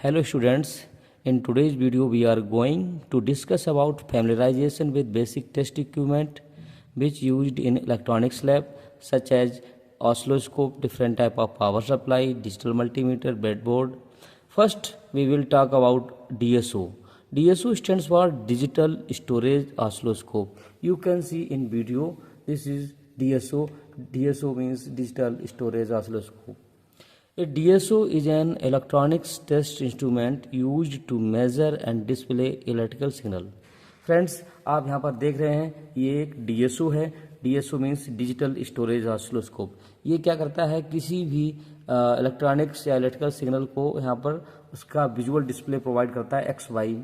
Hello students, in today's video we are going to discuss about familiarization with basic test equipment which used in electronics lab such as oscilloscope, different type of power supply, digital multimeter, breadboard. First we will talk about DSO. DSO stands for digital storage oscilloscope. You can see in video this is DSO. DSO means digital storage oscilloscope. A DSO is an electronics test instrument used to measure and display electrical signal. Friends आप यहाँ पर देख रहे हैं ये एक DSO है. DSO means digital storage oscilloscope. ये क्या करता है, किसी भी इलेक्ट्रॉनिक्स या इलेक्ट्रिकल सिग्नल को यहाँ पर उसका विजुअल डिस्प्ले प्रोवाइड करता है एक्स वाई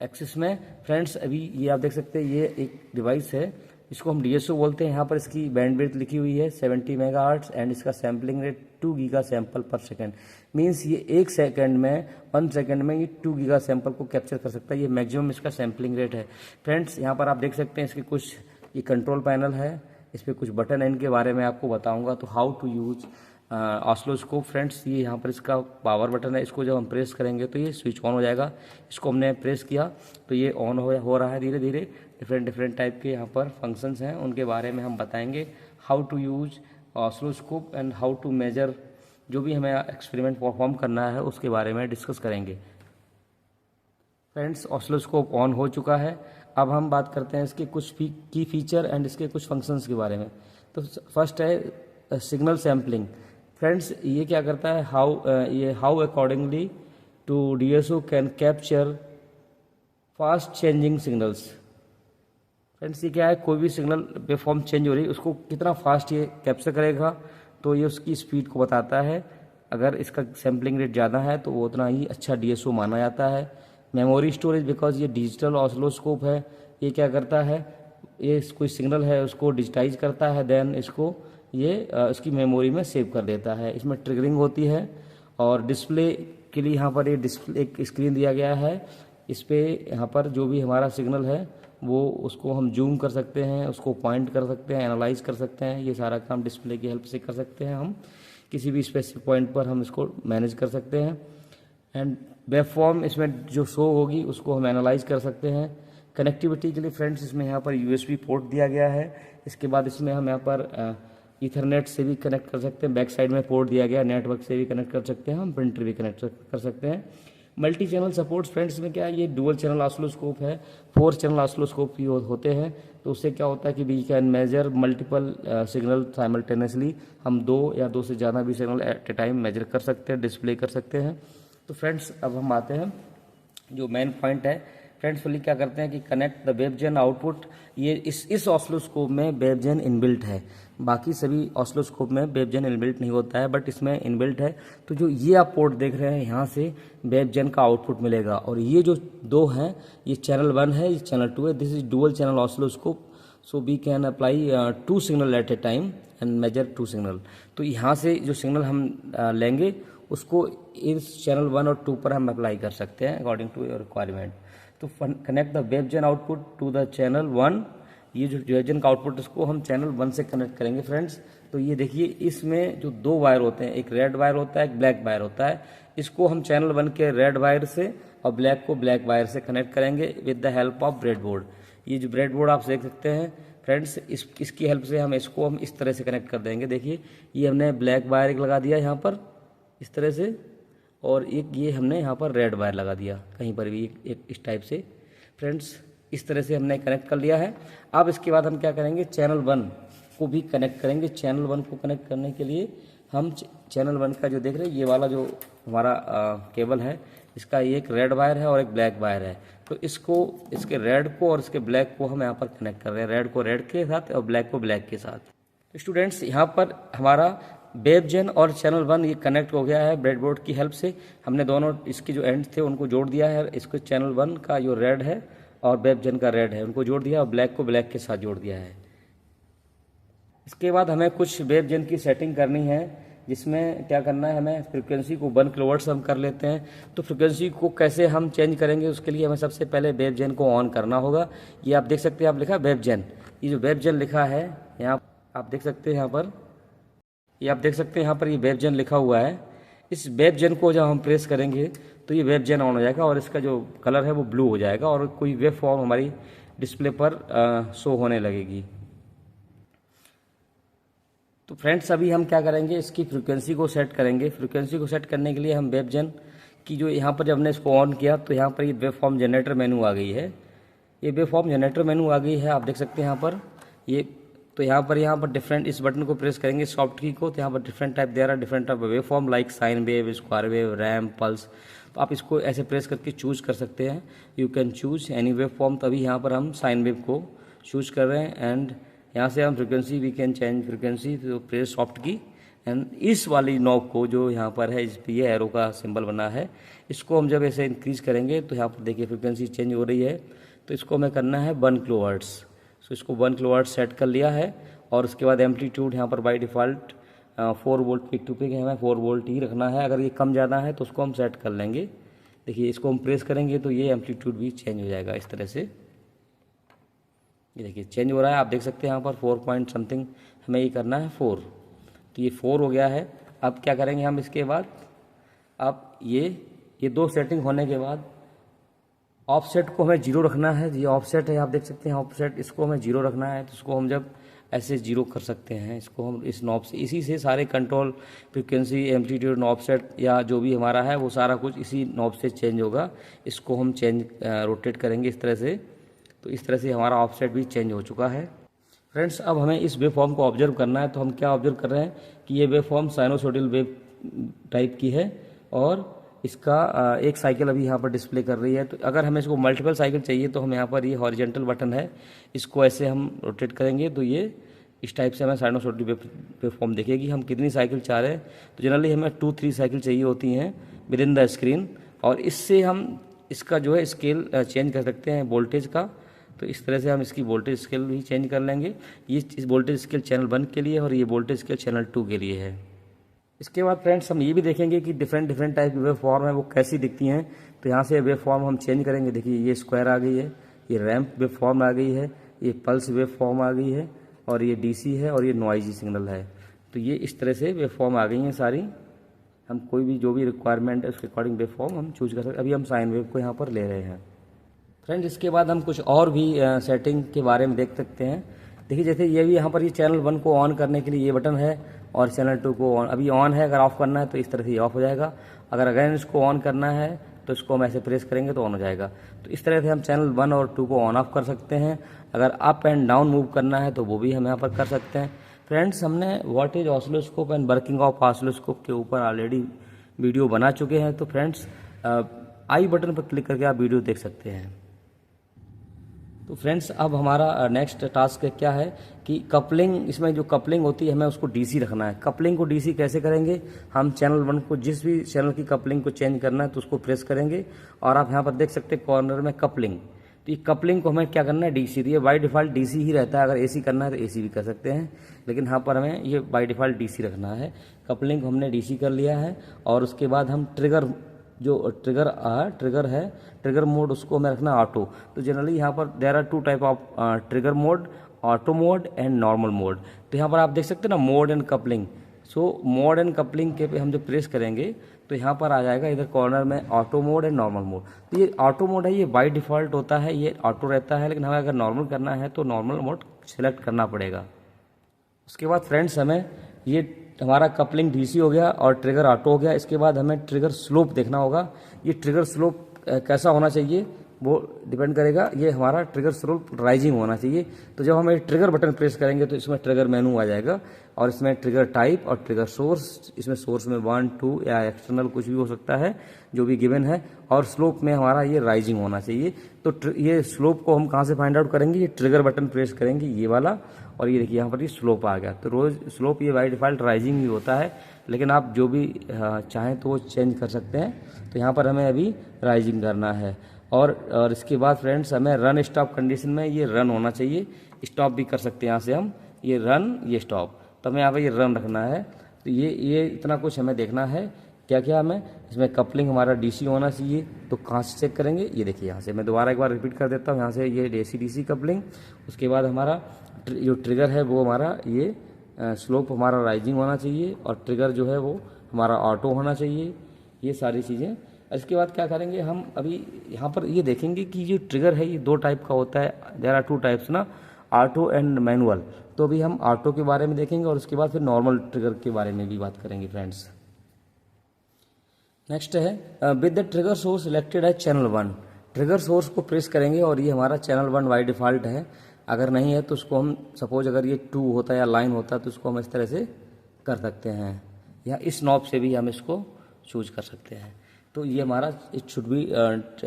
एक्सिस में. फ्रेंड्स अभी ये आप देख सकते हैं ये एक डिवाइस है, इसको हम DSO बोलते हैं. यहाँ पर इसकी बैंडविड्थ लिखी हुई है 70 मेगाहर्ट्ज एंड इसका सैम्पलिंग रेट 2 गीगा सैंपल पर सेकंड. मींस ये 1 सेकंड में 1 सेकंड में ये 2 गीगा सैंपल को कैप्चर कर सकता है. ये मैक्सिमम इसका सैम्पलिंग रेट है. फ्रेंड्स यहाँ पर आप देख सकते हैं इसके कुछ ये कंट्रोल पैनल है, इस पर कुछ बटन है, इनके बारे में आपको बताऊंगा. तो how to use oscilloscope. Friends ये यहाँ पर इसका पावर बटन है, इसको जब हम प्रेस करेंगे तो ये स्विच ऑन हो जाएगा. इसको हमने प्रेस किया तो ये ऑन हो रहा है धीरे धीरे. डिफरेंट टाइप के यहाँ पर फंक्शंस हैं, उनके बारे में हम बताएंगे. How to use oscilloscope and how to measure, जो भी हमें एक्सपेरिमेंट परफॉर्म करना है उसके बारे में डिस्कस करेंगे. फ्रेंड्स ऑसिलोस्कोप ऑन हो चुका है. अब हम बात करते हैं इसके कुछ की फीचर एंड इसके कुछ फंक्शंस के बारे में. तो फर्स्ट है सिग्नल सैम्पलिंग. फ्रेंड्स ये क्या करता है, how accordingly to DSO can capture fast changing signals. Friends ये क्या है, कोई भी सिग्नल वेवफॉर्म चेंज हो रही है उसको कितना फास्ट ये कैप्चर करेगा, तो ये उसकी स्पीड को बताता है. अगर इसका सैम्पलिंग रेट ज़्यादा है तो वो उतना ही अच्छा DSO माना जाता है. मेमोरी स्टोरेज, बिकॉज ये डिजिटल ऑसिलोस्कोप है, ये क्या करता है, ये कोई सिग्नल है उसको डिजिटाइज करता है, देन इसको ये इसकी मेमोरी में सेव कर देता है. इसमें ट्रिगरिंग होती है. और डिस्प्ले के लिए यहाँ पर ये डिस्प्ले एक स्क्रीन दिया गया है. इस पर यहाँ पर जो भी हमारा सिग्नल है वो उसको हम जूम कर सकते हैं, उसको पॉइंट कर सकते हैं, एनालाइज कर सकते हैं. ये सारा काम डिस्प्ले की हेल्प से कर सकते हैं. हम किसी भी स्पेसिफिक पॉइंट पर हम इसको मैनेज कर सकते हैं. एंड वेवफॉर्म इसमें जो शो होगी उसको हम एनालाइज कर सकते हैं. कनेक्टिविटी के लिए फ्रेंड्स इसमें यहाँ पर USB पोर्ट दिया गया है. इसके बाद इसमें हम यहाँ पर ईथरनेट से भी कनेक्ट कर सकते हैं. बैक साइड में पोर्ट दिया गया, नेटवर्क से भी कनेक्ट कर सकते हैं, हम प्रिंटर भी कनेक्ट कर सकते हैं. Multi channel support. फ्रेंड्स में क्या है, ये डुअल चैनल ऑसिलोस्कोप है. 4 चैनल ऑसिलोस्कोप भी होते हैं. तो उससे क्या होता है कि we can measure multiple signal simultaneously. हम 2 या 2 से ज़्यादा भी signal at a time measure कर सकते हैं, डिस्प्ले कर सकते हैं. तो फ्रेंड्स अब हम आते हैं जो मेन पॉइंट है. फ्रेंड्स फुली क्या करते हैं कि कनेक्ट द वेवजेन आउटपुट. ये इस ऑसिलोस्कोप में वेवजेन इनबिल्ट है. बाकी सभी ऑसिलोस्कोप में वेवजेन इनबिल्ट नहीं होता है, बट इसमें इनबिल्ट है. तो जो ये आप पोर्ट देख रहे हैं यहाँ से वेवजेन का आउटपुट मिलेगा. और ये जो 2 हैं, ये चैनल 1 है, ये चैनल 2 है. This is dual channel oscilloscope. So we can apply 2 signal at a time and measure 2 signal. तो यहाँ से जो सिग्नल हम लेंगे उसको इस चैनल 1 और 2 पर हम अप्लाई कर सकते हैं अकॉर्डिंग टू योर रिक्वायरमेंट. तो connect the wavegen output to the channel 1. ये जो वेवजेन का आउटपुट इसको हम चैनल 1 से कनेक्ट करेंगे. फ्रेंड्स तो ये देखिए इसमें जो 2 वायर होते हैं, एक रेड वायर होता है, एक ब्लैक वायर होता है. इसको हम चैनल 1 के रेड वायर से और ब्लैक को ब्लैक वायर से कनेक्ट करेंगे with the help of breadboard. ये जो ब्रेडबोर्ड आप देख सकते हैं फ्रेंड्स, इसकी हेल्प से हम इस तरह से कनेक्ट कर देंगे. देखिए ये हमने ब्लैक वायर एक लगा दिया यहाँ पर इस तरह से, और एक ये हमने यहाँ पर रेड वायर लगा दिया कहीं पर भी एक इस टाइप से. फ्रेंड्स इस तरह से हमने कनेक्ट कर लिया है. अब इसके बाद हम क्या करेंगे, चैनल 1 को भी कनेक्ट करेंगे. चैनल 1 को कनेक्ट करने के लिए हम चैनल 1 का जो देख रहे हैं ये वाला जो हमारा केबल है, इसका एक रेड वायर है और एक ब्लैक वायर है. तो इसके रेड को और इसके ब्लैक को हम यहाँ पर कनेक्ट कर रहे हैं, रेड को रेड के साथ और ब्लैक को ब्लैक के साथ. तो स्टूडेंट्स यहाँ पर हमारा वेवजेन और चैनल 1 ये कनेक्ट हो गया है ब्रेडबोर्ड की हेल्प से. हमने दोनों इसके जो एंड थे उनको जोड़ दिया है. इसको चैनल 1 का जो रेड है और वेवजेन का रेड है उनको जोड़ दिया और ब्लैक को ब्लैक के साथ जोड़ दिया है. इसके बाद हमें कुछ वेवजेन की सेटिंग करनी है, जिसमें क्या करना है, हमें फ्रीक्वेंसी को 1 किलोहर्ट्ज़ हम कर लेते हैं. तो फ्रीक्वेंसी को कैसे हम चेंज करेंगे, उसके लिए हमें सबसे पहले वेवजेन को ऑन करना होगा. ये आप देख सकते हैं, आप लिखा वेवजेन, ये जो वेवजेन लिखा है यहाँ आप देख सकते हैं. यहाँ पर ये आप देख सकते हैं, यहाँ पर ये वेवजेन लिखा हुआ है. इस वेब जेन को जब हम प्रेस करेंगे तो ये वेब जेन ऑन हो जाएगा और इसका जो कलर है वो ब्लू हो जाएगा और कोई वेब फॉर्म हमारी डिस्प्ले पर शो होने लगेगी। तो फ्रेंड्स अभी हम क्या करेंगे, इसकी फ्रीक्वेंसी को सेट करेंगे। फ्रीक्वेंसी को सेट करने के लिए हम वेब जेन की जो यहाँ पर जब हमने इसको ऑन किया तो यहाँ पर ये वेब फॉर्म जनरेटर मेनू आ गई है। ये वेब फॉर्म जनरेटर मेनू आ गई है, आप देख सकते हैं यहाँ पर ये। तो यहाँ पर डिफरेंट, इस बटन को प्रेस करेंगे सॉफ्ट की को, तो यहाँ पर डिफरेंट टाइप दे रहा है, different type wave form like sine wave, square wave, RAM, pulse. तो आप इसको ऐसे प्रेस करके चूज कर सकते हैं, you can choose any wave form. तभी यहाँ पर हम साइन वेव को चूज कर रहे हैं एंड यहाँ से हम frequency we can change frequency, तो प्रेस सॉफ्ट की एंड इस वाली नॉब को जो यहाँ पर है, इस पर ये एरो का सिंबल बना है, इसको हम जब ऐसे इंक्रीज करेंगे तो यहाँ पर देखिए फ्रिक्वेंसी चेंज हो रही है। तो इसको हमें करना है 1 किलोहर्ट्ज़। सो इसको 1 किलोहर्ट्ज़ सेट कर लिया है और उसके बाद एम्पलीट्यूड यहाँ पर by default 4 volt peak to peak हमें 4 वोल्ट ही रखना है। अगर ये कम ज़्यादा है तो उसको हम सेट कर लेंगे। देखिए इसको हम प्रेस करेंगे तो ये एम्पलीट्यूड भी चेंज हो जाएगा इस तरह से। ये देखिए चेंज हो रहा है, आप देख सकते हैं यहाँ पर 4 पॉइंट समथिंग हमें ये करना है 4। तो ये 4 हो गया है। अब क्या करेंगे हम इसके बाद, अब ये 2 सेटिंग होने के बाद ऑफसेट को हमें 0 रखना है। ये ऑफसेट है, आप देख सकते हैं ऑफसेट, इसको हमें 0 रखना है। तो इसको हम जब ऐसे 0 कर सकते हैं, इसको हम इस नॉब से, इसी से सारे कंट्रोल फ्रिक्वेंसी एम्पलीट्यूड ऑफसेट या जो भी हमारा है वो सारा कुछ इसी नॉब से चेंज होगा। इसको हम चेंज रोटेट करेंगे इस तरह से, तो इस तरह से हमारा ऑफसेट भी चेंज हो चुका है। फ्रेंड्स अब हमें इस वेव फॉर्म को ऑब्जर्व करना है। तो हम क्या ऑब्जर्व कर रहे हैं कि ये wave form sinusoidal wave type की है और इसका एक साइकिल अभी यहाँ पर डिस्प्ले कर रही है। तो अगर हमें इसको मल्टीपल साइकिल चाहिए तो हम यहाँ पर ये हॉरिजेंटल बटन है, इसको ऐसे हम रोटेट करेंगे तो ये इस टाइप से हमें साइनोसॉइडल वेव फॉर्म दिखेगी। हम कितनी साइकिल चाह रहे हैं, तो जनरली हमें 2-3 साइकिल चाहिए होती हैं विद इन द स्क्रीन, और इससे हम इसका जो है स्केल चेंज कर सकते हैं वोल्टेज का। तो इस तरह से हम इसकी वोल्टेज स्केल भी चेंज कर लेंगे। ये इस वोल्टेज स्केल चैनल 1 के लिए और ये वोल्टेज स्केल चैनल 2 के लिए है। इसके बाद फ्रेंड्स हम ये भी देखेंगे कि डिफरेंट टाइप की वेव फॉर्म है वो कैसी दिखती हैं। तो यहाँ से वेव फॉर्म हम चेंज करेंगे। देखिए ये स्क्वायर आ गई है, ये रैंप वेव फॉर्म आ गई है, ये पल्स वेव फॉर्म आ गई है, और ये डीसी है, और ये नॉइजी सिग्नल है। तो ये इस तरह से वेव फॉर्म आ गई हैं सारी। हम कोई भी जो भी रिक्वायरमेंट है उसके अकॉर्डिंग वेव फॉर्म हम चूज कर सकते हैं। अभी हम साइन वेव को यहाँ पर ले रहे हैं। फ्रेंड्स इसके बाद हम कुछ और भी सेटिंग के बारे में देख सकते हैं। देखिए जैसे ये भी यहाँ पर ये चैनल 1 को ऑन करने के लिए ये बटन है और चैनल 2 को ऑन, अभी ऑन है, अगर ऑफ करना है तो इस तरह से ऑफ हो जाएगा। अगर अगेन इसको ऑन करना है तो इसको हम ऐसे प्रेस करेंगे तो ऑन हो जाएगा। तो इस तरह से हम चैनल 1 और 2 को ऑन ऑफ कर सकते हैं। अगर अप एंड डाउन मूव करना है तो वो भी हम यहाँ पर कर सकते हैं। फ्रेंड्स हमने what oscilloscope and working of oscilloscope के ऊपर ऑलरेडी वीडियो बना चुके हैं। तो फ्रेंड्स आई बटन पर क्लिक करके आप वीडियो देख सकते हैं। तो फ्रेंड्स अब हमारा नेक्स्ट टास्क क्या है कि कपलिंग, इसमें जो कपलिंग होती है हमें उसको डीसी रखना है। कपलिंग को डीसी कैसे करेंगे, हम चैनल 1 को जिस भी चैनल की कपलिंग को चेंज करना है तो उसको प्रेस करेंगे और आप यहाँ पर देख सकते हैं कॉर्नर में कपलिंग। तो ये कपलिंग को हमें क्या करना है, डीसी। तो ये बाय डिफ़ॉल्ट डीसी ही रहता है, अगर एसी करना है तो एसी भी कर सकते हैं, लेकिन यहाँ पर हमें ये बाय डिफ़ॉल्ट डीसी रखना है। कपलिंग को हमने डीसी कर लिया है और उसके बाद हम ट्रिगर, जो ट्रिगर है ट्रिगर मोड, उसको हमें रखना ऑटो। तो जनरली यहाँ पर there are 2 type of trigger mode, auto mode and normal mode. तो यहाँ पर आप देख सकते हैं ना mode and coupling. So mode and coupling के पे हम जब प्रेस करेंगे तो यहाँ पर आ जाएगा इधर कॉर्नर में auto mode and normal mode. तो ये ऑटो मोड है, ये बाय डिफ़ॉल्ट होता है, ये ऑटो रहता है, लेकिन हमें अगर नॉर्मल करना है तो नॉर्मल मोड सेलेक्ट करना पड़ेगा। उसके बाद फ्रेंड्स हमें ये हमारा कपलिंग डीसी हो गया और ट्रिगर ऑटो हो गया। इसके बाद हमें ट्रिगर स्लोप देखना होगा। ये ट्रिगर स्लोप कैसा होना चाहिए वो डिपेंड करेगा, ये हमारा ट्रिगर स्लोप राइजिंग होना चाहिए। तो जब हम ये ट्रिगर बटन प्रेस करेंगे तो इसमें ट्रिगर मेनू आ जाएगा और इसमें ट्रिगर टाइप और ट्रिगर सोर्स, इसमें सोर्स में 1, 2 या एक्सटर्नल कुछ भी हो सकता है जो भी गिवन है, और स्लोप में हमारा ये राइजिंग होना चाहिए। तो ये स्लोप को हम कहाँ से फाइंड आउट करेंगे, ये ट्रिगर बटन प्रेस करेंगे ये वाला, और ये देखिए यहाँ पर ये स्लोप आ गया। तो रोज स्लोप ये बाय डिफ़ॉल्ट राइजिंग ही होता है, लेकिन आप जो भी चाहें तो वो चेंज कर सकते हैं। तो यहाँ पर हमें अभी राइजिंग करना है और इसके बाद फ्रेंड्स हमें रन स्टॉप कंडीशन में ये रन होना चाहिए। स्टॉप भी कर सकते हैं यहाँ से हम, ये रन ये स्टॉप, तो हमें यहाँ पर ये रन रखना है। तो ये इतना कुछ हमें देखना है। क्या क्या हमें इसमें कपलिंग हमारा डीसी होना चाहिए, तो कहाँ से चेक करेंगे, ये देखिए यहाँ से मैं दोबारा एक बार रिपीट कर देता हूँ। यहाँ से ये डीसी कपलिंग, उसके बाद हमारा जो ट्रिगर है वो हमारा ये स्लोप हमारा राइजिंग होना चाहिए और ट्रिगर जो है वो हमारा ऑटो होना चाहिए, ये सारी चीज़ें। इसके बाद क्या करेंगे हम, अभी यहाँ पर ये देखेंगे कि जो ट्रिगर है ये 2 टाइप का होता है, देयर आर 2 टाइप्स ना, ऑटो एंड मैनुअल। तो अभी हम ऑटो के बारे में देखेंगे और उसके बाद फिर नॉर्मल ट्रिगर के बारे में भी बात करेंगे फ्रेंड्स। नेक्स्ट है with the trigger source selected है चैनल 1। ट्रिगर सोर्स को प्रेस करेंगे और ये हमारा चैनल 1 बाई डिफ़ॉल्ट है, अगर नहीं है तो उसको हम सपोज अगर ये 2 होता है या लाइन होता है तो उसको हम इस तरह से कर सकते हैं, या इस नॉब से भी हम इसको चूज कर सकते हैं। तो ये हमारा it should be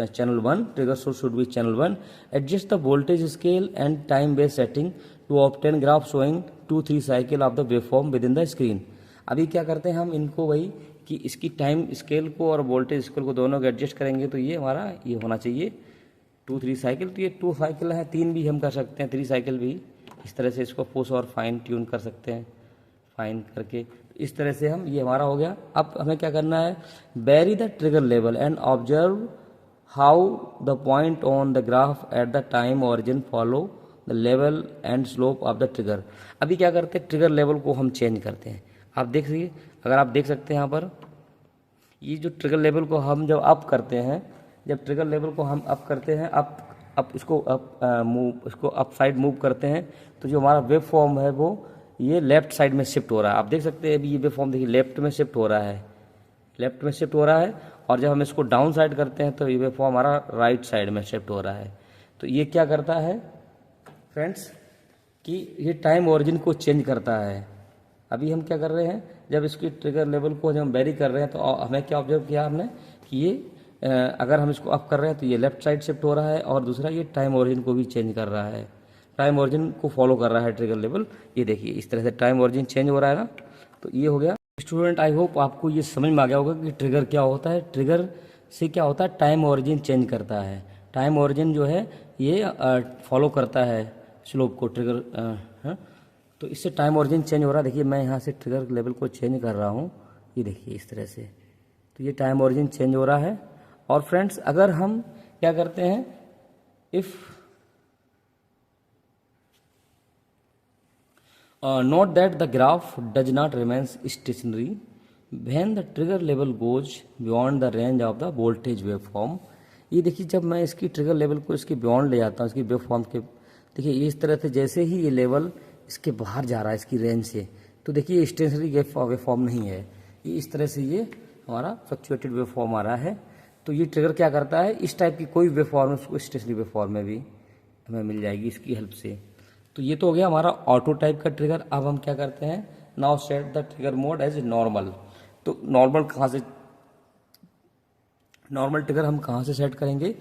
channel 1, trigger source should be channel 1। Adjust the voltage scale and time based setting to obtain graph showing 2-3 cycle of the waveform within the screen. अभी क्या करते हैं हम इनको वही कि इसकी टाइम स्केल को और वोल्टेज स्केल को दोनों को एडजस्ट करेंगे, तो ये हमारा ये होना चाहिए 2-3 साइकिल। तो ये 2 साइकिल है, 3 भी हम कर सकते हैं, 3 साइकिल भी इस तरह से इसको पुश और फाइन ट्यून कर सकते हैं, फाइन करके इस तरह से हम, ये हमारा हो गया। अब हमें क्या करना है, very the trigger level and observe how the point on the graph at the time origin follow the level and slope of the trigger. अभी क्या करते हैं, ट्रिगर लेवल को हम चेंज करते हैं। आप देख लीजिए, अगर आप देख सकते हैं यहाँ पर ये जो ट्रिगर लेवल को हम जब अप करते हैं, जब ट्रिगर लेवल को हम अप करते हैं, अप इसको अप मूव, इसको अप साइड मूव करते हैं, तो जो हमारा वेव फॉर्म है वो ये लेफ्ट साइड में शिफ्ट हो रहा है। आप देख सकते हैं अभी ये वेव फॉर्म देखिए लेफ्ट में शिफ्ट हो रहा है, लेफ्ट में शिफ्ट हो रहा है। और जब हम इसको डाउन साइड करते हैं तो ये वेव फॉर्म हमारा राइट साइड में शिफ्ट हो रहा है। तो ये क्या करता है फ्रेंड्स कि ये टाइम ओरिजिन को चेंज करता है। अभी हम क्या कर रहे हैं, जब इसकी ट्रिगर लेवल को जब हम वेरी कर रहे हैं तो हमें क्या ऑब्जर्व किया हमने कि ये अगर हम इसको अप कर रहे हैं तो ये लेफ्ट साइड शिफ्ट हो रहा है, और दूसरा ये टाइम ओरिजिन को भी चेंज कर रहा है, टाइम ओरिजिन को फॉलो कर रहा है ट्रिगर लेवल। ये देखिए इस तरह से टाइम ओरिजिन चेंज हो रहा है ना। तो ये हो गया स्टूडेंट, आई होप आपको ये समझ में आ गया होगा कि ट्रिगर क्या होता है। ट्रिगर से क्या होता है, टाइम ओरिजिन चेंज करता है। टाइम ओरिजिन जो है ये फॉलो करता है स्लोप को, ट्रिगर तो इससे टाइम ओरिजिन चेंज हो रहा है। देखिए मैं यहाँ से ट्रिगर लेवल को चेंज कर रहा हूँ, ये देखिए इस तरह से, तो ये टाइम ओरिजिन चेंज हो रहा है। और फ्रेंड्स अगर हम क्या करते हैं, if note that the graph does not remain stationary when the trigger level goes beyond the range of the voltage waveform। ये देखिए जब मैं इसकी ट्रिगर लेवल को इसके बियॉन्ड ले जाता हूँ, इसकी वेवफॉर्म के, देखिए इस तरह से जैसे ही ये लेवल इसके बाहर जा रहा है इसकी रेंज से, तो देखिए स्टेशनरी वेवफॉर्म नहीं है, ये इस तरह से ये हमारा फ्लक्चुएटेड वेवफॉर्म आ रहा है। तो ये ट्रिगर क्या करता है, इस टाइप की कोई वेवफॉर्म उसको स्टेशनरी वेवफॉर्म में भी हमें मिल जाएगी इसकी हेल्प से। तो ये तो हो गया हमारा ऑटो टाइप का ट्रिगर। अब हम क्या करते हैं, now set the trigger mode as normal. तो नॉर्मल कहाँ से, नॉर्मल ट्रिगर हम कहाँ से सेट करेंगे,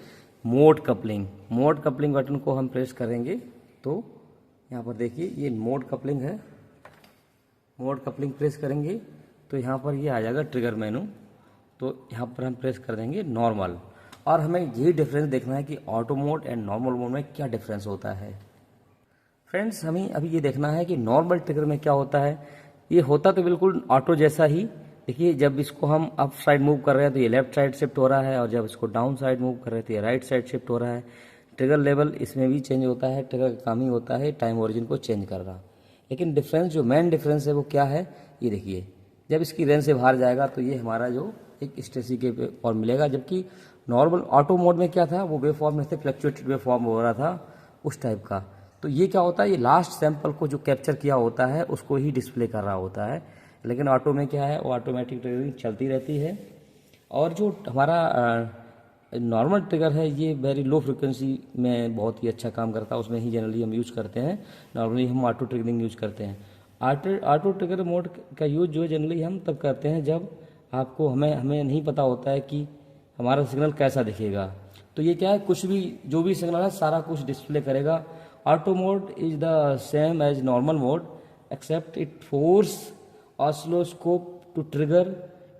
mode coupling, mode coupling button को हम प्रेस करेंगे। तो यहाँ पर देखिए ये मोड कपलिंग है, मोड कपलिंग प्रेस करेंगे तो यहाँ पर ये आ जाएगा ट्रिगर मेनू। तो यहाँ पर हम प्रेस कर देंगे नॉर्मल। और हमें यही डिफरेंस देखना है कि auto mode and normal mode में क्या डिफरेंस होता है। फ्रेंड्स हमें अभी ये देखना है कि नॉर्मल ट्रिगर में क्या होता है। ये होता तो बिल्कुल ऑटो जैसा ही, देखिए जब इसको हम अप साइड मूव कर रहे हैं तो ये लेफ्ट साइड शिफ्ट हो रहा है, और जब इसको डाउन साइड मूव कर रहे हैं तो ये राइट साइड शिफ्ट हो रहा है। ट्रिगर लेवल इसमें भी चेंज होता है, ट्रिगर का काम ही होता है टाइम ओरिजिन को चेंज कर रहा। लेकिन डिफरेंस जो मेन डिफरेंस है वो क्या है, ये देखिए जब इसकी रेंज से बाहर जाएगा तो ये हमारा जो एक स्टेसी के फॉर्म मिलेगा, जबकि नॉर्मल ऑटो मोड में क्या था, वो वेव फॉर्म में से फ्लक्चुएटेड वेव फॉर्म हो रहा था उस टाइप का। तो ये क्या होता है, ये लास्ट सैंपल को जो कैप्चर किया होता है उसको ही डिस्प्ले कर रहा होता है। लेकिन ऑटो में क्या है, वो ऑटोमेटिक ट्रिगरिंग चलती रहती है। और जो हमारा नॉर्मल ट्रिगर है ये वेरी लो फ्रिक्वेंसी में बहुत ही अच्छा काम करता है, उसमें ही जनरली हम यूज़ करते हैं। नॉर्मली हम ऑटो ट्रिगरिंग यूज़ करते हैं। ऑटो ट्रिगर मोड का यूज़ जो जनरली हम तब करते हैं जब आपको हमें नहीं पता होता है कि हमारा सिग्नल कैसा दिखेगा। तो ये क्या है, कुछ भी जो भी सिग्नल है सारा कुछ डिस्प्ले करेगा। Auto mode is the same as normal mode except it force oscilloscope to trigger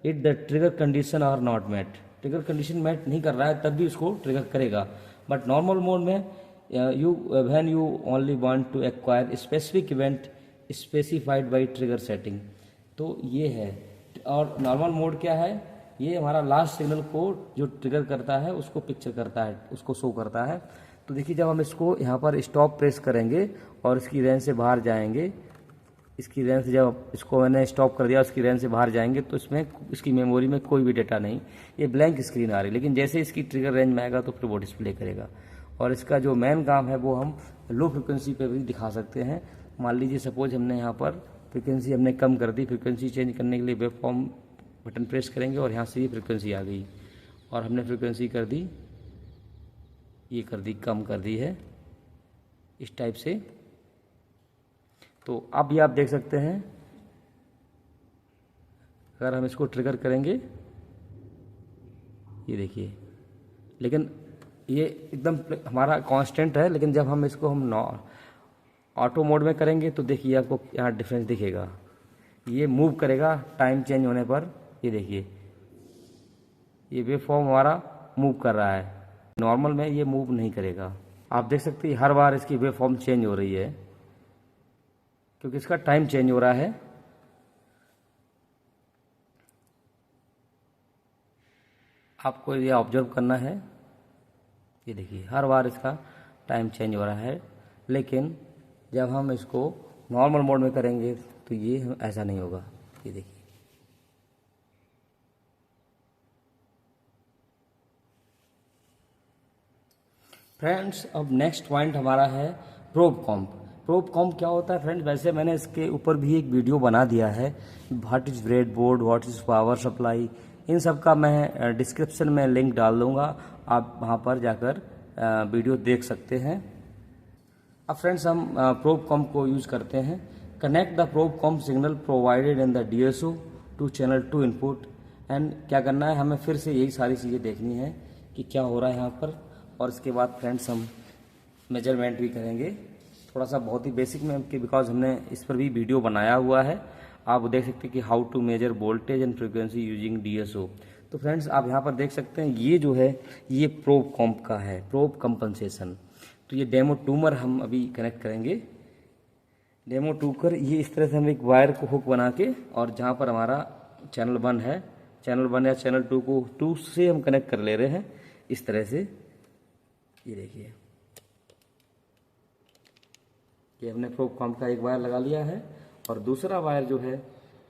it the trigger condition are not met. Trigger condition met नहीं कर रहा है तब भी उसको ट्रिगर करेगा। बट नॉर्मल मोड में when you only want to acquire specific event specified by trigger setting. तो ये है। और नॉर्मल मोड क्या है, ये हमारा लास्ट सिग्नल को जो ट्रिगर करता है उसको पिक्चर करता है, उसको शो करता है। तो देखिए जब हम इसको यहाँ पर स्टॉप प्रेस करेंगे और इसकी रेंज से बाहर जाएंगे इसकी रैम से जब इसको मैंने स्टॉप कर दिया, उसकी रैम से बाहर जाएंगे तो इसमें इसकी मेमोरी में कोई भी डेटा नहीं, ये ब्लैंक स्क्रीन आ रही है। लेकिन जैसे इसकी ट्रिगर रेंज में आएगा तो फिर वो डिस्प्ले करेगा। और इसका जो मेन काम है वो हम लो फ्रिक्वेंसी पे भी दिखा सकते हैं। मान लीजिए सपोज हमने यहाँ पर फ्रिक्वेंसी हमने कम कर दी, फ्रिक्वेंसी चेंज करने के लिए वेव फॉर्म बटन प्रेस करेंगे और यहाँ से ये फ्रिक्वेंसी आ गई और हमने फ्रिक्वेंसी कर दी, ये कर दी, कम कर दी है इस टाइप से। तो अब ये आप देख सकते हैं, अगर हम इसको ट्रिगर करेंगे, ये देखिए, लेकिन ये एकदम हमारा कांस्टेंट है। लेकिन जब हम इसको हम ऑटो मोड में करेंगे तो देखिए आपको यहाँ डिफरेंस दिखेगा, ये मूव करेगा टाइम चेंज होने पर। ये देखिए ये वेव फॉर्म हमारा मूव कर रहा है, नॉर्मल में ये मूव नहीं करेगा। आप देख सकते हैं हर बार इसकी वेव फॉर्म चेंज हो रही है क्योंकि इसका टाइम चेंज हो रहा है। आपको ये ऑब्जर्व करना है, ये देखिए हर बार इसका टाइम चेंज हो रहा है। लेकिन जब हम इसको नॉर्मल मोड में करेंगे तो ये ऐसा नहीं होगा। ये देखिए फ्रेंड्स, अब नेक्स्ट पॉइंट हमारा है प्रोब कॉम्प। प्रोब कॉम्प क्या होता है फ्रेंड्स? वैसे मैंने इसके ऊपर भी एक वीडियो बना दिया है, what is breadboard, what is power supply, इन सब का मैं डिस्क्रिप्शन में लिंक डाल दूंगा, आप वहाँ पर जाकर वीडियो देख सकते हैं। अब फ्रेंड्स हम प्रोब कॉम्प को यूज़ करते हैं। Connect the probe comp signal provided in the DSO to channel 2 input. And क्या करना है, हमें फिर से यही सारी चीज़ें देखनी है कि क्या हो रहा है यहाँ पर। और इसके बाद फ्रेंड्स हम मेजरमेंट भी करेंगे, थोड़ा सा बहुत ही बेसिक में, कि बिकॉज हमने इस पर भी वीडियो बनाया हुआ है। आप देख सकते हैं कि how to measure voltage and frequency using DSO। तो फ्रेंड्स आप यहाँ पर देख सकते हैं, ये जो है ये प्रोब कॉम्प का है, प्रोब कंपनसेशन। तो ये डेमो टूमर हम अभी कनेक्ट करेंगे। डेमो टूकर ये इस तरह से हम एक वायर को हुक बना के, और जहाँ पर हमारा चैनल 1 है, चैनल 1 या चैनल 2 को 2 से हम कनेक्ट कर ले रहे हैं इस तरह से। ये देखिए ये हमने प्रोब कॉम्प का एक वायर लगा लिया है और दूसरा वायर जो है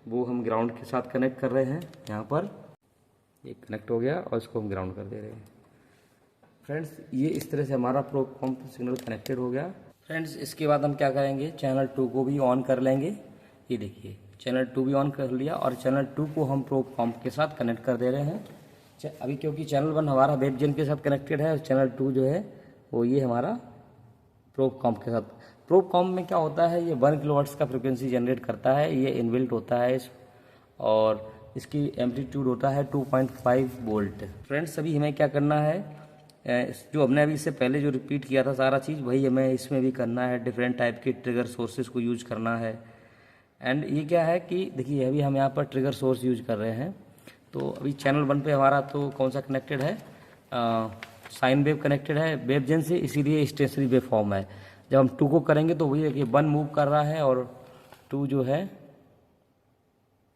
वो हम ग्राउंड के साथ कनेक्ट कर रहे हैं। यहाँ पर ये कनेक्ट हो गया और इसको हम ग्राउंड कर दे रहे हैं। फ्रेंड्स ये इस तरह से हमारा प्रोब कॉम्प सिग्नल कनेक्टेड हो गया। फ्रेंड्स इसके बाद हम क्या करेंगे, चैनल 2 को भी ऑन कर लेंगे। ये देखिए चैनल 2 भी ऑन कर लिया और चैनल 2 को हम प्रोब कॉम्प के साथ कनेक्ट कर दे रहे हैं। अभी क्योंकि चैनल 1 हमारा वेब जेन के साथ कनेक्टेड है और चैनल 2 जो है वो ये हमारा प्रोब कॉम्प के साथ। प्रोब कॉम्प में क्या होता है, ये 1 किलोहर्ट्ज़ का फ्रिक्वेंसी जनरेट करता है, ये इनबिल्ट होता है और इसकी एम्पलीट्यूड होता है 2.5 वोल्ट। फ्रेंड्स अभी हमें क्या करना है, जो हमने अभी इससे पहले जो रिपीट किया था सारा चीज़ वही हमें इसमें भी करना है। डिफरेंट टाइप के ट्रिगर सोर्सेज को यूज करना है। एंड ये क्या है कि देखिए अभी हम यहाँ पर ट्रिगर सोर्स यूज कर रहे हैं। तो अभी चैनल 1 पे हमारा तो कौन सा कनेक्टेड है, साइन वेव कनेक्टेड है वेव जेन से, इसीलिए स्टेशनरी वेव फॉर्म है। जब हम 2 को करेंगे तो वही देखिए 1 मूव कर रहा है और 2 जो है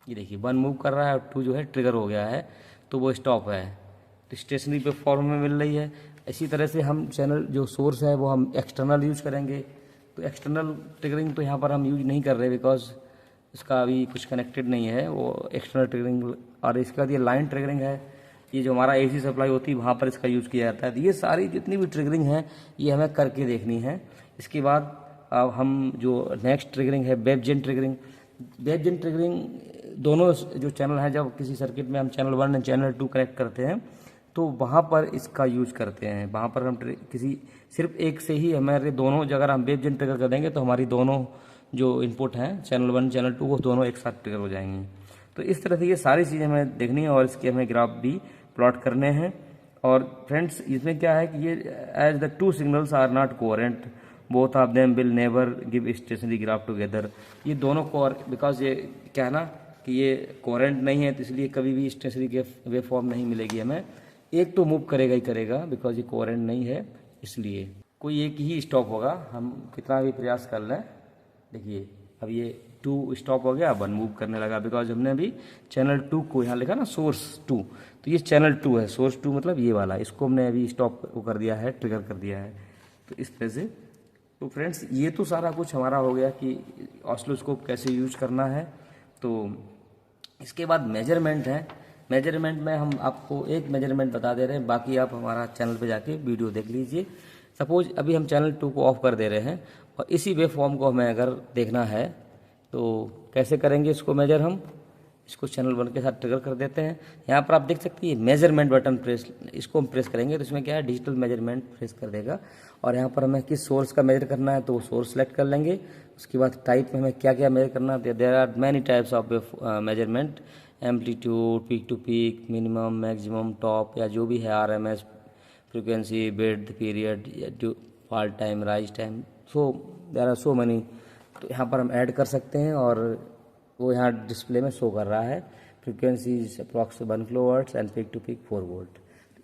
ये देखिए 1 मूव कर रहा है और 2 जो है ट्रिगर हो गया है तो वो स्टॉप है। तो स्टेशनरी वेव फॉर्म में मिल रही है। इसी तरह से हम चैनल जो सोर्स है वो हम एक्सटर्नल यूज करेंगे। तो एक्सटर्नल ट्रिगरिंग तो यहाँ पर हम यूज नहीं कर रहे बिकॉज इसका अभी कुछ कनेक्टेड नहीं है, वो एक्सटर्नल ट्रिगरिंग। और इसके बाद ये लाइन ट्रिगरिंग है, ये जो हमारा AC सप्लाई होती है वहाँ पर इसका यूज़ किया जाता है। तो ये सारी जितनी भी ट्रिगरिंग है ये हमें करके देखनी है। इसके बाद अब हम जो नेक्स्ट ट्रिगरिंग है वेब जेन ट्रिगरिंग। वेब जेन ट्रिगरिंग दोनों जो चैनल हैं, जब किसी सर्किट में हम चैनल 1 और चैनल 2 कनेक्ट करते हैं तो वहाँ पर इसका यूज करते हैं। वहाँ पर हम किसी सिर्फ एक से ही हमारे दोनों, अगर हम वेब जेन ट्रिगर कर देंगे तो हमारी दोनों जो इनपुट हैं चैनल 1 चैनल 2 वो दोनों एक साथ ट्रिगर हो जाएंगी। तो इस तरह से ये सारी चीज़ें हमें देखनी है और इसके हमें ग्राफ भी प्लॉट करने हैं। और फ्रेंड्स इसमें क्या है कि ये as the 2 signals are not coherent both of them will never give stationary graph together. ये दोनों बिकॉज ये क्या है ना कि ये कोहेरेंट नहीं है तो इसलिए कभी भी स्टेशनरी के वेव फॉर्म नहीं मिलेगी हमें। एक तो मूव करेगा ही करेगा बिकॉज ये कोहेरेंट नहीं है, इसलिए कोई एक ही स्टॉप होगा, हम कितना भी प्रयास कर लें। देखिए अब ये 2 स्टॉप हो गया, 1 मूव करने लगा बिकॉज हमने अभी चैनल 2 को यहाँ लिखा ना सोर्स 2, तो ये चैनल 2 है। सोर्स 2 मतलब ये वाला, इसको हमने अभी स्टॉप कर दिया है, ट्रिगर कर दिया है। तो इस तरह से तो फ्रेंड्स ये तो सारा कुछ हमारा हो गया कि ऑसिलोस्कोप कैसे यूज करना है। तो इसके बाद मेजरमेंट है। मेजरमेंट में हम आपको एक मेजरमेंट बता दे रहे हैं, बाकी आप हमारा चैनल पे जाके वीडियो देख लीजिए। सपोज अभी हम चैनल 2 को ऑफ कर दे रहे हैं और इसी वेव फॉर्म को हमें अगर देखना है तो कैसे करेंगे इसको मेजर हम, इसको चैनल 1 के साथ ट्रिगर कर देते हैं। यहाँ पर आप देख सकते हैं मेजरमेंट बटन प्रेस, इसको हम प्रेस करेंगे तो इसमें क्या है डिजिटल मेजरमेंट प्रेस कर देगा। और यहाँ पर हमें किस सोर्स का मेजर करना है तो वो सोर्स सेलेक्ट कर लेंगे। उसके बाद टाइप में हमें क्या क्या मेजर करना है, there are many types of measurement, amplitude, peak to peak, minimum, maximum, top या जो भी है, RMS, frequency, width, period, fall time, rise time, so there are so many. तो यहाँ पर हम ऐड कर सकते हैं और वो यहाँ डिस्प्ले में शो कर रहा है। Frequency approx 1 kHz and peak to peak 4 volt.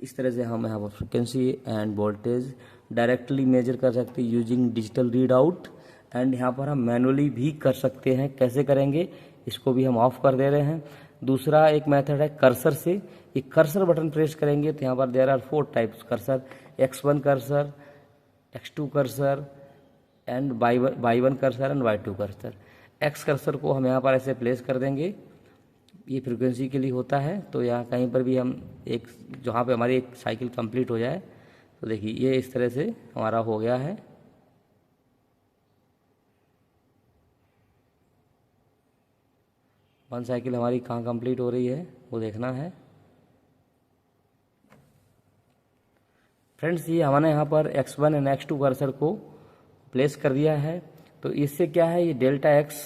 इस तरह से हम यहाँ पर frequency and voltage directly measure कर सकते हैं using digital read out. And यहाँ पर हम मैनुअली भी कर सकते हैं। कैसे करेंगे, इसको भी हम ऑफ कर दे रहे हैं। दूसरा एक मेथड है कर्सर से। ये कर्सर बटन प्रेस करेंगे तो यहाँ पर there are 4 types cursor, X1 cursor, X2 cursor and Y1 cursor and Y2 cursor. X cursor को हम यहाँ पर ऐसे प्लेस कर देंगे, ये फ्रीक्वेंसी के लिए होता है। तो यहाँ कहीं पर भी हम एक जहाँ पे हमारी एक साइकिल कंप्लीट हो जाए तो देखिए ये इस तरह से हमारा हो गया है। वन साइकिल हमारी कहाँ कंप्लीट हो रही है वो देखना है। फ्रेंड्स ये हमने यहाँ पर X1 एंड X2 कर्सर को प्लेस कर दिया है। तो इससे क्या है, ये डेल्टा एक्स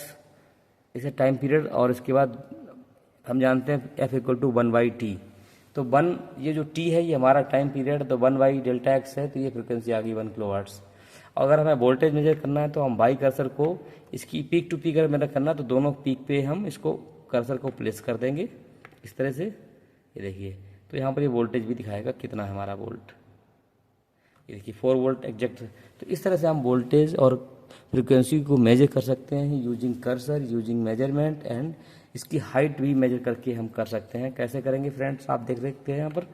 इसे टाइम पीरियड, और इसके बाद हम जानते हैं F = 1/T। तो 1 ये जो T है ये हमारा टाइम पीरियड, तो 1/Δx है, तो ये फ्रिक्वेंसी आ गई 1 kHz। अगर हमें वोल्टेज मेजर करना है तो हम Y कर्सर को इसकी पीक टू पीक अगर मेजर करना है तो दोनों पीक पे हम इसको कर्सर को प्लेस कर देंगे इस तरह से। ये देखिए तो यहाँ पर ये वोल्टेज भी दिखाएगा कितना है हमारा वोल्ट, ये देखिए 4 वोल्ट एग्जैक्ट। तो इस तरह से हम वोल्टेज और फ्रीक्वेंसी को मेजर कर सकते हैं using cursor, using measurement, and इसकी हाइट भी मेजर करके हम कर सकते हैं। कैसे करेंगे फ्रेंड्स, आप देख सकते हैं यहाँ पर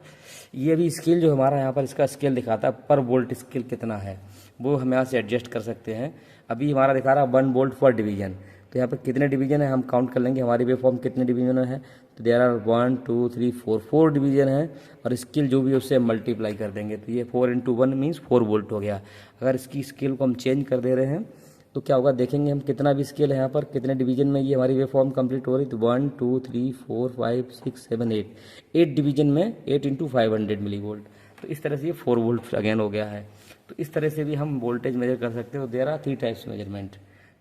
ये भी स्केल जो हमारा यहाँ पर इसका स्केल दिखाता है पर वोल्ट स्केल कितना है, वो हम यहाँ से एडजस्ट कर सकते हैं। अभी हमारा दिखा रहा है 1 वोल्ट पर डिवीजन, तो यहाँ पर कितने डिवीजन है हम काउंट कर लेंगे, हमारी वेव फॉर्म कितने डिवीजन है। तो देयर आर 1 2 3 4 डिवीजन है, और स्केल जो भी है उससे मल्टीप्लाई कर देंगे तो ये 4 × 1 मीन्स 4 वोल्ट हो गया। अगर इसकी स्केल को हम चेंज कर दे रहे हैं तो क्या होगा, देखेंगे हम कितना भी स्केल है यहाँ पर कितने डिवीजन में ये हमारी वेव फॉर्म कंप्लीट हो रही। तो 1 2 3 4 5 6 7 8 डिवीजन में 8 × 500 मिली वोल्ट। तो इस तरह से ये 4 वोल्ट अगेन हो गया है। तो इस तरह से भी हम वोल्टेज मेजर कर सकते हो। There are 3 types measurement.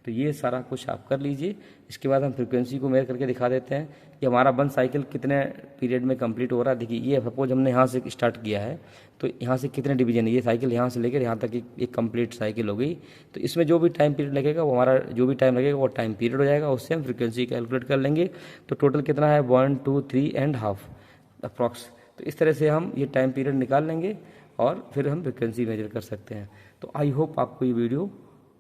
तो ये सारा कुछ आप कर लीजिए। इसके बाद हम फ्रीक्वेंसी को मेजर करके दिखा देते हैं कि हमारा 1 साइकिल कितने पीरियड में कंप्लीट हो रहा है। देखिए ये सपोज हमने यहाँ से स्टार्ट किया है तो यहाँ से कितने डिवीजन है, ये साइकिल यहाँ से लेकर यहाँ तक एक कंप्लीट साइकिल हो गई। तो इसमें जो भी टाइम पीरियड लगेगा वो हमारा जो भी टाइम लगेगा वो टाइम पीरियड हो जाएगा, उससे हम फ्रीक्वेंसी कैलकुलेट कर लेंगे। तो टोटल कितना है 1 2 3 एंड हाफ अप्रॉक्स। तो इस तरह से हम ये टाइम पीरियड निकाल लेंगे और फिर हम फ्रीक्वेंसी मेजर कर सकते हैं। तो आई होप आपको ये वीडियो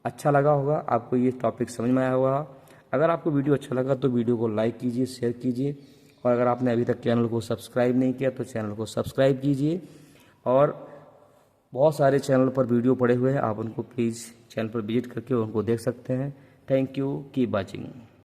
अच्छा लगा होगा, आपको ये टॉपिक समझ में आया होगा। अगर आपको वीडियो अच्छा लगा तो वीडियो को लाइक कीजिए, शेयर कीजिए, और अगर आपने अभी तक चैनल को सब्सक्राइब नहीं किया तो चैनल को सब्सक्राइब कीजिए। और बहुत सारे चैनल पर वीडियो पड़े हुए हैं, आप उनको प्लीज़ चैनल पर विजिट करके उनको देख सकते हैं। Thank you, keep watching.